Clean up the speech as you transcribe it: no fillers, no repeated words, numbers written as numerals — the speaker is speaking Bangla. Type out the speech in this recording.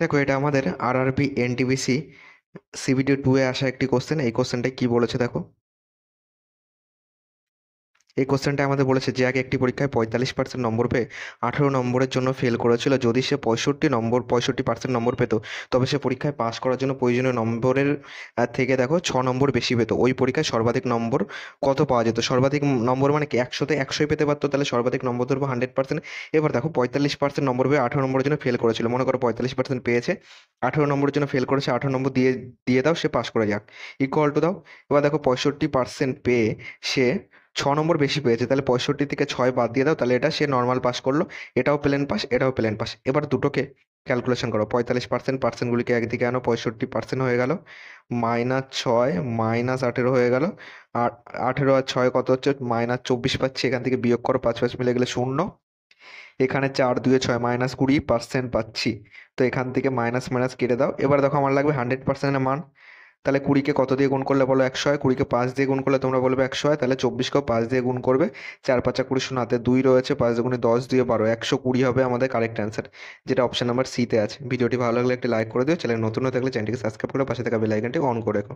দেখো, এটা আমাদের আরআরবি এনটিপিসি সিবিটি 2 এ আসা একটি কোশ্চেন। এই কোশ্চেনটাই কি বলেছে দেখো। এই কোশ্চেনটা আমাদের বলেছে যে আগে একটি পরীক্ষায় 45% নম্বর পেয়ে 18 নম্বরের জন্য ফেল করেছিল, যদি সে 65% নম্বর পেত, তবে সে পরীক্ষায় পাশ করার জন্য প্রয়োজনীয় নম্বরের থেকে দেখো 6 নম্বর বেশি পেত। ওই পরীক্ষায় সর্বাধিক নম্বর কত পাওয়া যেত? সর্বাধিক নম্বর মানে কি, 100-তে 100ই পেতে পারতো, তাহলে সর্বাধিক নম্বর ধরবো 100%। এবার দেখো 45% নম্বর পেয়ে 18 নম্বরের জন্য ফেল করেছিল, মনে করো 45% পেয়েছে, 18 নম্বরের জন্য ফেল করেছে, 18 নম্বর দিয়ে দিয়ে দাও, সে পাশ করে যাক, ইকুয়াল টু দাও। এবার দেখো 65% পেয়ে সে 6 নম্বর বেশি পেয়েছে, তাহলে 65 থেকে 6 বাদ দিয়ে দাও, তাহলে এটা সে নর্মাল পাস করলো। এটাও প্লেন পাস, এটাও প্লেন পাস। এবার দুটোকে ক্যালকুলেশন করো, 45% পার্সেন্টগুলিকে একদিকে আনো, 65% হয়ে গেল, -6 -18 হয়ে গেল। আর 18 আর 6 কত হচ্ছে? -24 পাচ্ছি, এখান থেকে বিয়োগ করো, 5 5 মিলে গেলে 0। এখানে 4 2 6 -20% পাচ্ছি, তো এখান থেকে মাইনাস মাইনাস কেটে দাও। এবার দেখো আমার লাগবে 100%-এর মান, তাহলে 20-কে কত দিয়ে গুণ করলে বলো 100 হয়? 20-কে 5 দিয়ে গুণ করলে তোমরা বলবে 100 হয়, তাহলে 24-কেও 5 দিয়ে গুণ করবে। 4 5 20, শূন্য হাতে 2 রয়েছে, 5 দুগুণে 10, 2 12, 120 হবে আমাদের কারেক্ট অ্যান্সার, যেটা অপশন নাম্বার সি তে আছে। ভিডিওটি ভালো লাগলে একটি লাইক করে দিও, চ্যানেল নতুন হয়ে থাকলে চ্যানেলটিকে সাবস্ক্রাইব করে পাশে থাকা বেল আইকনটি অন করে রেখো।